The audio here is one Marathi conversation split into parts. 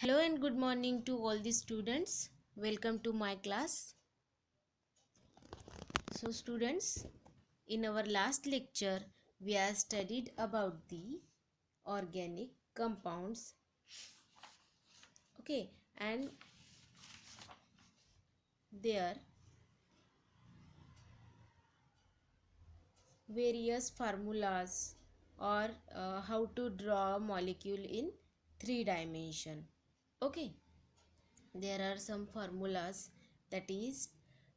Hello and good morning to all the students. Welcome to my class. So students, in our last lecture, we have studied about the organic compounds. Okay, and their various formulas or how to draw a molecule in 3 dimension. Okay, there are some formulas, that is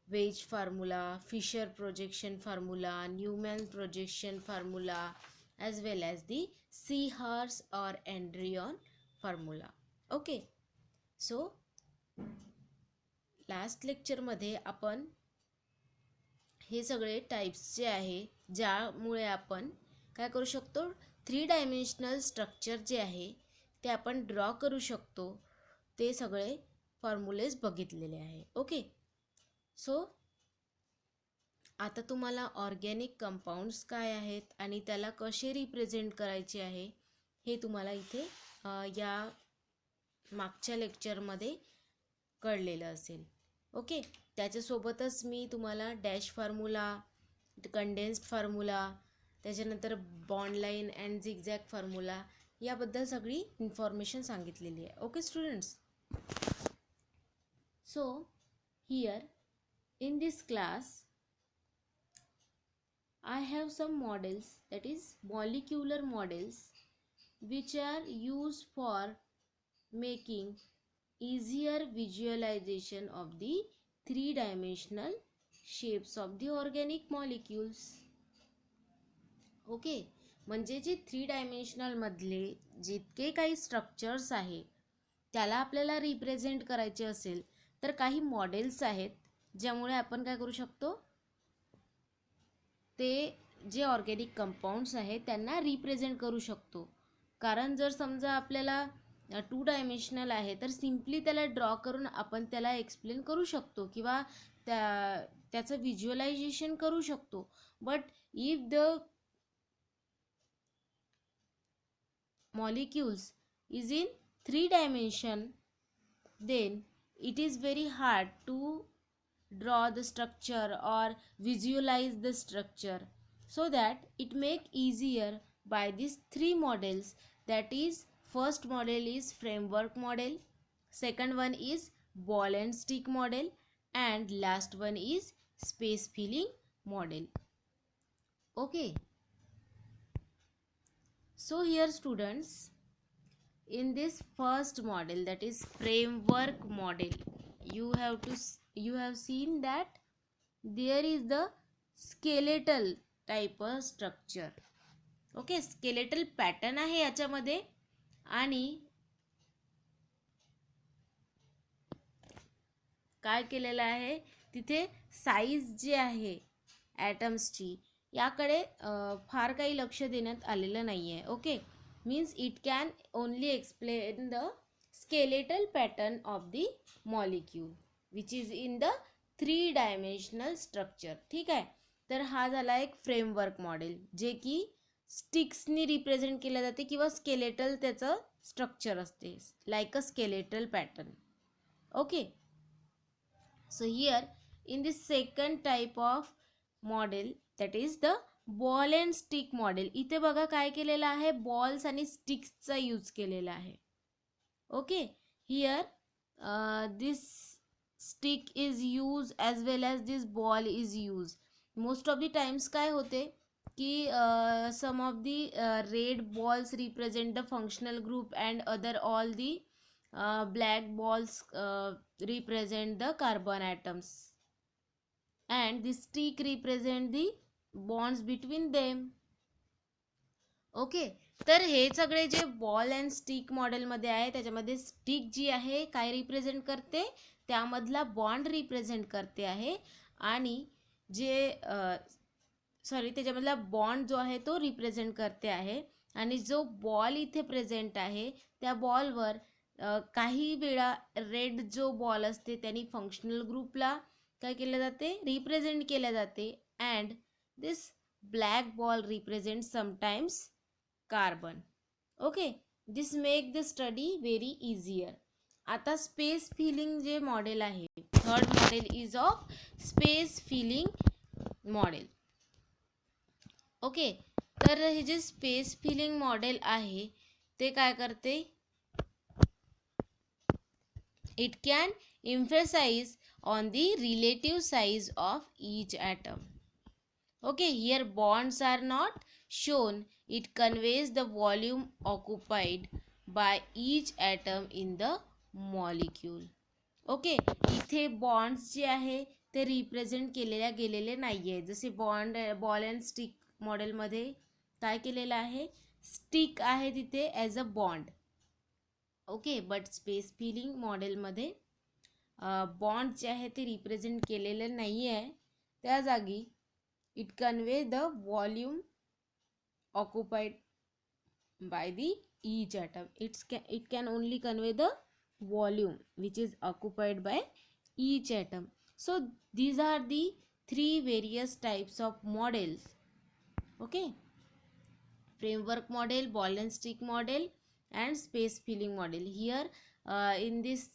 Wedge formula, Fisher projection formula, Newman projection formula, as well as the Seahorse or Andreon formula. Okay, so last लेक्चरमध्ये आपण हे सगळे टाइप्स जे आहे ज्यामुळे आपण काय करू शकतो 3 डायमेन्शनल स्ट्रक्चर जे आहे ते आपण ड्रॉ करू शकतो ते सगळे फॉर्म्युलेज बघितलेले आहे. ओके, सो आता तुम्हाला ऑर्गॅनिक कंपाऊंड्स काय आहेत आणि त्याला कसे रिप्रेझेंट करायचे आहे हे तुम्हाला इथे या मागच्या लेक्चरमध्ये कळलेलं असेल. ओके, त्याच्यासोबतच मी तुम्हाला डॅश फॉर्म्युला, कंडेन्स्ड फॉर्म्युला, त्याच्यानंतर bond line and zigzag formula याबद्दल सगळी इन्फॉर्मेशन सांगितलेली आहे. Okay students, so here in this class I have some models, that is molecular models, which are used for making easier visualization of the 3 dimensional shapes of the organic molecules. Okay, म्हणजे जे 3 डायमेन्शनल मधले जितके काही स्ट्रक्चर्स आहे त्याला आपल्याला रिप्रेझेंट करायचे असेल तर काही मॉडेल्स आहेत ज्यामुळे आपण काय करू शकतो, ते जे ऑर्गॅनिक कंपाऊंड्स आहेत त्यांना रिप्रेझेंट करू शकतो. कारण जर समजा आपल्याला 2 डायमेन्शनल आहे तर सिम्पली त्याला ड्रॉ करून आपण त्याला एक्सप्लेन करू शकतो किंवा त्याचं व्हिज्युअलायझेशन करू शकतो. But if the molecules is in 3 dimension, then it is very hard to draw the structure or visualize the structure, so that it make easier by these 3 models. That is, first model is framework model, second one is ball and stick model, and last one is space filling model. Okay, so here students, in this first model, that is framework model, you have seen that there is the skeletal type of structure. Okay, skeletal pattern आहे याच्यामध्ये आणि काय केलेलं आहे तिथे साईज जी आहे ॲटम्सची याकडे फार काही लक्ष देण्यात आलेलं नाही आहे. Okay, means it can only explain the skeletal pattern of the molecule which is in the 3 dimensional structure. ठीक आहे, तर हा झाला एक फ्रेमवर्क मॉडेल जे की स्टिक्सनी रिप्रेझेंट केलं जाते किंवा स्केलेटल त्याचं स्ट्रक्चर असते, like a skeletal pattern. Okay, so here in the second type of model, that is the ball and stick model, इथे बघा काय केलेलं आहे, बॉल्स आणि स्टिक्सचा यूज केलेला आहे. Okay, here this stick is use as well as this ball is use. Most of the times काय होते की some of the red balls represent the functional group and other all the black balls represent the carbon atoms and the stick represent the bonds between them. Okay, तर हे सगळे जे बॉल अँड स्टिक मॉडेलमध्ये आहे त्याच्यामध्ये स्टिक जी आहे काय रिप्रेझेंट करते, त्यामधला बॉन्ड रिप्रेझेंट करते आहे आणि जे त्याच्यामधला बॉन्ड जो आहे तो रिप्रेझेंट करते आहे आणि जो बॉल इथे प्रेझेंट आहे त्या बॉलवर काही वेळा रेड जो बॉल असते त्यांनी फंक्शनल ग्रुपला काय केलं जाते, रिप्रेझेंट केल्या जाते, and this black ball represent sometimes carbon. Okay, this make the study very easier. आता स्पेस फिलिंग जे मॉडेल आहे, third model is of space filling model. Okay, तर हे जे स्पेस फिलिंग मॉडेल आहे ते काय करते, it can emphasize on the relative size of each atom. Okay, here bonds are not shown. It conveys the volume occupied by each atom in the molecule. Okay, इथे बॉन्ड्स जे आहे ते रिप्रेझेंट गेलेले नाही आहे. जसे बॉल अँड स्टिक मॉडेलमध्ये काय केलेलं आहे, स्टिक आहे तिथे as a bond. Okay, but space filling मॉडेलमध्ये बॉन्ड जे आहे ते रिप्रेझेंट केलेले नाही आहे. त्या जागी it convey the volume occupied by the each atom. It can only convey the volume which is occupied by each atom. So these are the three various types of models. Okay, framework model, ball and stick model, and space filling model. Here in this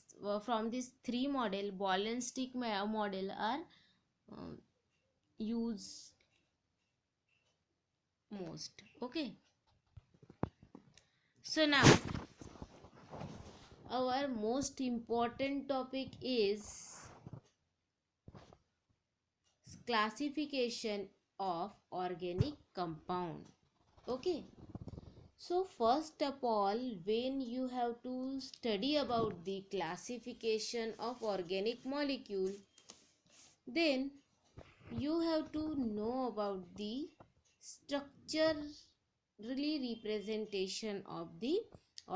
from these three model, ball and stick model are used most. Okay, so now our most important topic is classification of organic compound. Okay, so first of all, when you have to study about the classification of organic molecule, then you have to know about the structurally representation of the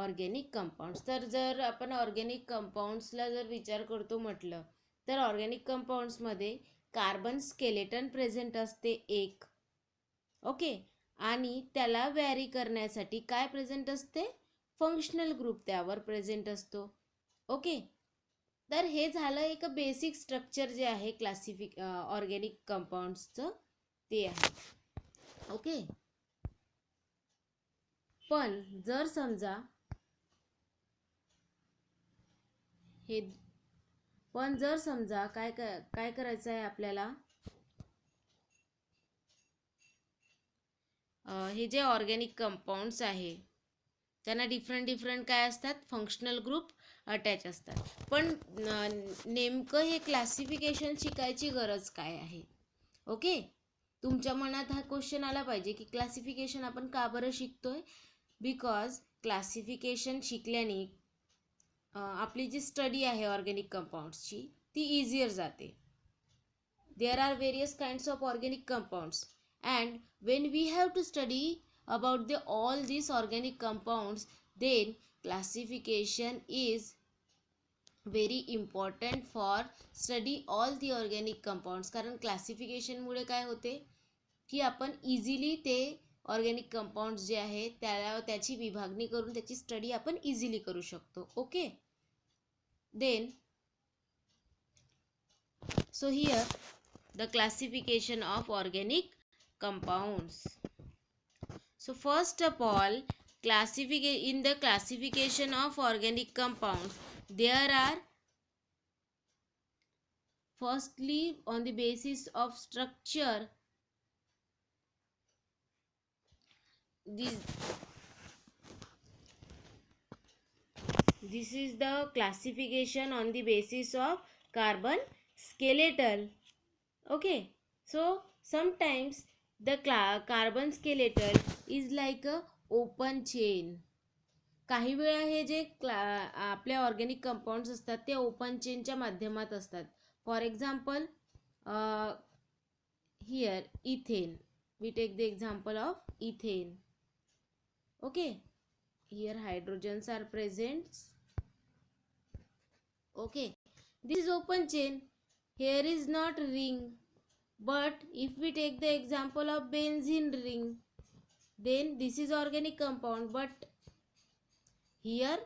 organic compounds. तर जर आपण ऑर्गॅनिक कंपाऊंड्सला जर विचार करतो म्हटलं तर ऑर्गॅनिक कंपाऊंड्समध्ये कार्बन स्केलेटन प्रेझेंट असते एक. ओके, आणि त्याला व्हॅरी करण्यासाठी काय प्रेझेंट असते, फंक्शनल ग्रुप त्यावर प्रेझेंट असतो. ओके, तर हे झालं एक बेसिक स्ट्रक्चर जे आहे ऑर्गॅनिक कंपाऊंड्सचं ते आहे. ओके, पण जर समजा काय करायचं आहे आपल्याला, हे जे ऑर्गॅनिक कंपाऊंड्स आहे त्यांना डिफरंट काय असतात, फंक्शनल ग्रुप अटॅच असतात. पण नेमकं हे क्लासिफिकेशन शिकायची गरज काय आहे. ओके, तुमच्या मनात हा क्वेश्चन आला पाहिजे की क्लासिफिकेशन आपण का बरं शिकतोय. बिकॉज क्लासिफिकेशन शिकल्याने आपली जी स्टडी आहे ऑर्गॅनिक कंपाऊंड्सची ती इझियर जाते. There are various kinds of organic compounds and when we have to study about all these organic compounds, then classification is very important for study all the organic compounds. कारण क्लासिफिकेशन मुळे काय होते की आपण इझिली ते ऑर्गॅनिक कंपाऊंड्स जे आहे त्याची विभागणी करून त्याची स्टडी आपण इझिली करू शकतो. Okay, then so here the classification of organic compounds. So first of all, in the classification of organic compounds, there are firstly on the basis of structure, this is the classification on the basis of carbon skeletal. Okay, so sometimes the carbon skeletal is like a open chain. काही वेळा हे जे आपले ऑर्गॅनिक कंपाऊंड्स असतात ते ओपन चेनच्या माध्यमात असतात. For example here ethane, we take the example of ethane. Okay, here hydrogens are present. Okay, this is open chain, here is not ring. But if we take the example of benzene ring, then this is organic compound, but here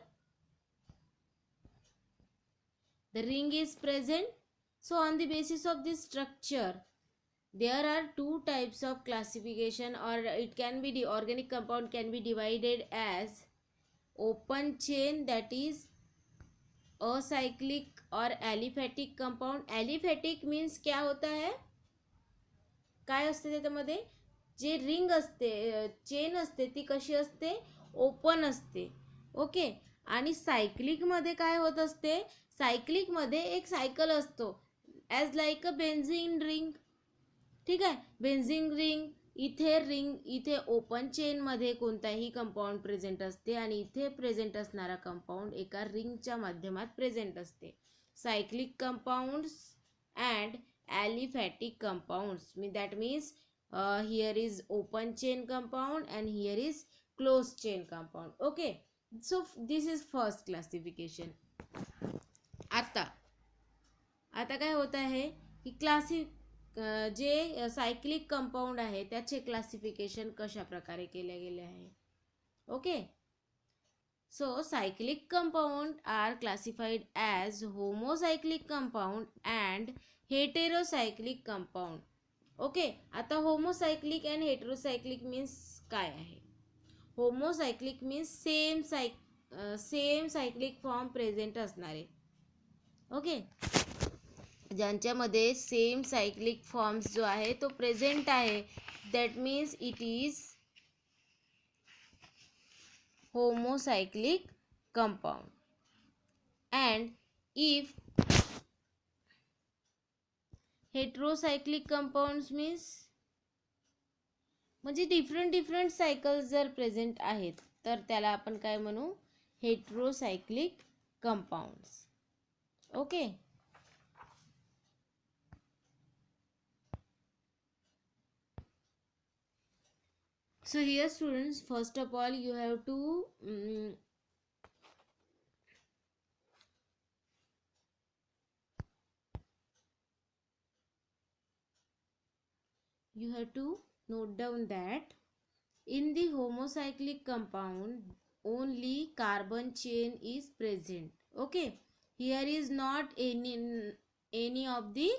the ring is present. So on the basis of this structure, there are two types of classification, or it can be the organic compound can be divided as open chain, that is acyclic और एलिफॅटिक कंपाउंड. एलिफॅटिक मीन्स क्या होता है, काय असते त्याच्यामध्ये, जे रिंग असते, चेन असते, ती कशी असते, ओपन असते. ओके. आणि सायक्लिकमध्ये काय होत असते, सायक्लिकमध्ये एक सायकल असतो as like a benzene ring. ठीक आहे. बेन्झिन रिंग, इथे ओपन चेनमध्ये कोणताही कंपाऊंड प्रेझेंट असते आणि इथे प्रेझेंट असणारा कंपाऊंड एका रिंगच्या माध्यमात प्रेझेंट असते. Cyclic compounds and aliphatic compounds that means here is open chain compound and here is close chain compound. Okay. So this is first classification. आता काय होत आहे की जे सायक्लिक कंपाऊंड आहे त्याचे क्लासिफिकेशन कशा प्रकारे केले गेले आहे. Okay. So cyclic compound are classified as homocyclic compound and heterocyclic compound. Okay. आता होमोसायक्लिक अँड हेटेरोसायक्लिक मीन्स काय आहे. Homocyclic means same cyclic form present असणारे. ओके. ज्यांच्यामध्ये सेम सायक्लिक फॉर्म्स जो आहे तो प्रेझेंट आहे, that means it is homocyclic compound. And if heterocyclic compounds means म्हणजे डिफरंट सायकल्स जर प्रेझेंट आहेत तर त्याला आपण काय म्हणू, heterocyclic compounds. Okay. So here students, first of all you have to note down that in the homocyclic compound only carbon chain is present. Okay. Here is not any of the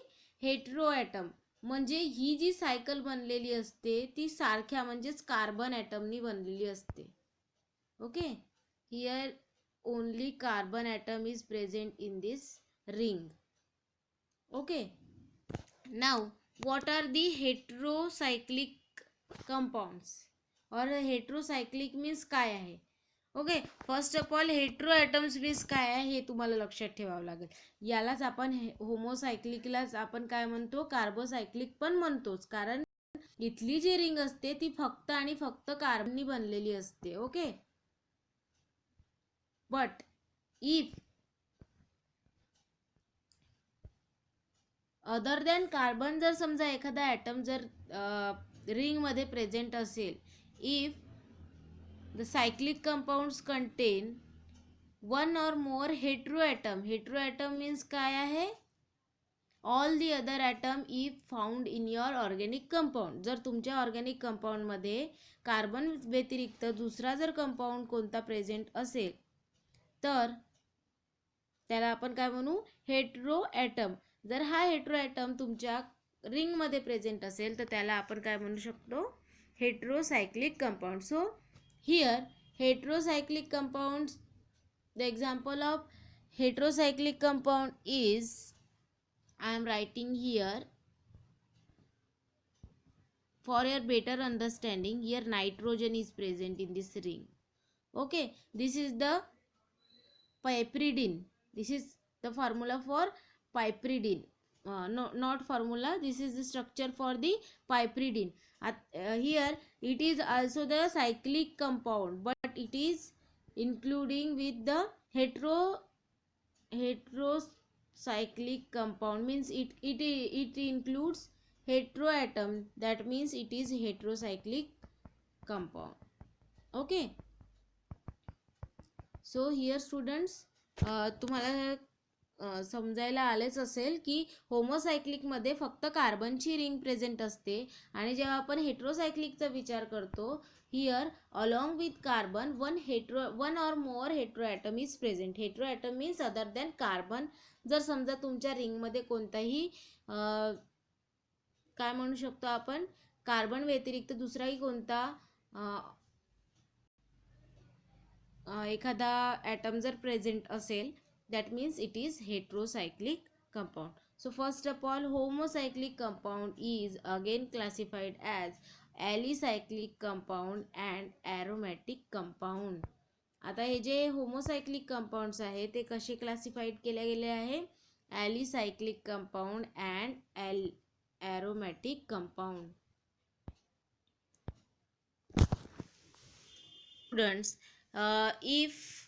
hetero atom. म्हणजे ही जी सायकल बनलेली असते ती सारख्या म्हणजेच कार्बन ॲटमनी बनलेली असते. Okay. Here only carbon atom is present in this ring. Okay. Now what are the heterocyclic compounds और हेटेरोसायक्लिक मीन्स काय आहे. Okay. First of all hetero atoms means काय आहे हे तुम्हाला लक्षात ठेवावं लागेल. यालाच आपण होमोसायक्लिकलाच आपण काय म्हणतो, कार्बोसायक्लिक पण म्हणतोच, कारण इथली जी रिंग असते ती फक्त आणि फक्त कार्बननी बनलेली असते. Okay. But if other than carbon जर समजा एखादा ॲटम जर रिंगमध्ये प्रेझेंट असेल, if the cyclic compounds contain one or more heteroatom. Heteroatom means काय आहे, all the other atom if found in your organic compound. जर तुमच्या ऑर्गॅनिक कंपाऊंडमध्ये कार्बन व्यतिरिक्त दुसरा जर कंपाऊंड कोणता प्रेझेंट असेल तर त्याला आपण काय म्हणू, हेटेरोॲटम. जर हा हेटेरोॲटम तुमच्या रिंगमध्ये प्रेझेंट असेल तर त्याला आपण काय म्हणू शकतो, heterocyclic compound. So here heterocyclic compounds, the example of heterocyclic compound is, I am writing here for your better understanding. Here nitrogen is present in this ring. Okay. This is the piperidine. This is the formula for piperidine. No, not formula, this is the structure for the piperidine. Here it is also the cyclic compound, but it is including with the heterocyclic compound, means it includes heteroatom, that means it is heterocyclic compound. Okay. So here students, तुम्हाला समजायला आलेच असेल की होमोसायक्लिकमध्ये फक्त कार्बनची रिंग प्रेझेंट असते आणि जेव्हा आपण हेटेरोसायक्लिकचा विचार करतो, here along with carbon one or more heteroatom is present. Heteroatom means other than carbon. जर समजा तुमच्या रिंगमध्ये कोणताही काय म्हणू शकतो आपण, कार्बन व्यतिरिक्त दुसराही कोणता एखादा ॲटम जर प्रेझेंट असेल that means it is heterocyclic compound. So first of all, homocyclic compound is again classified as alicyclic compound and aromatic compound. आता हे जे होमोसायक्लिक कंपाऊंड्स आहे ते कसे क्लासिफाईड केले गेले आहे, alicyclic compound and aromatic compound. Students, if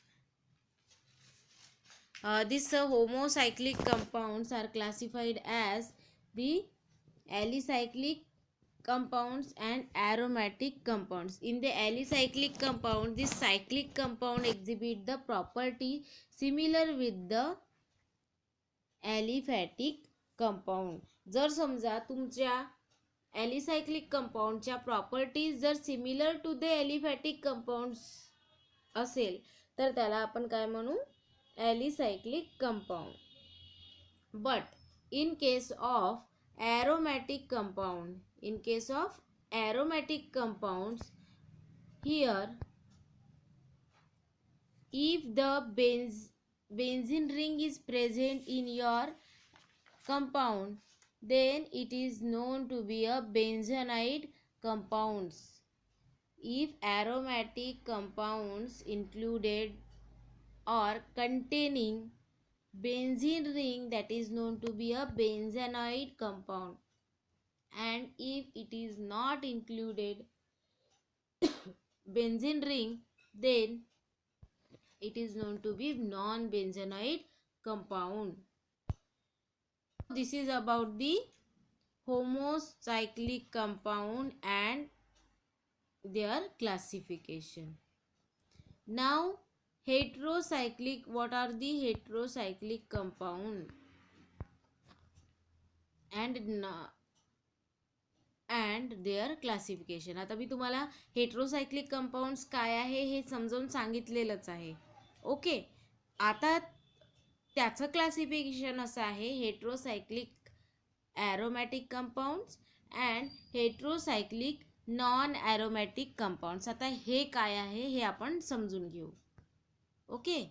these homocyclic compounds are classified as the alicyclic compounds and aromatic compounds. In the alicyclic compound, this cyclic compound exhibit the property similar with the aliphatic compound. जर समजा तुमच्या alicyclic compoundच्या प्रॉपर्टीज जर similar to the aliphatic compounds असेल तर त्याला आपण काय म्हणू, alicyclic compound. But in case of aromatic compounds, here if the benzene ring is present in your compound, then it is known to be a benzenide compounds. If aromatic compounds included or containing benzene ring, that is known to be a benzenide compound, and if it is not included benzene ring, then it is known to be non-benzenide compound. This is about the homocyclic compound and their classification. Now heterocyclic, what are the heterocyclic compound and their classification. आता मी तुम्हाला हेटेरोसायक्लिक कंपाऊंड्स काय आहे हे समजावून सांगितलेलंच आहे. ओके, आता त्याचं क्लासिफिकेशन असं आहे, heterocyclic aromatic compounds and heterocyclic non aromatic compounds. आता हे काय आहे हे आपण समजून घेऊ. ओके.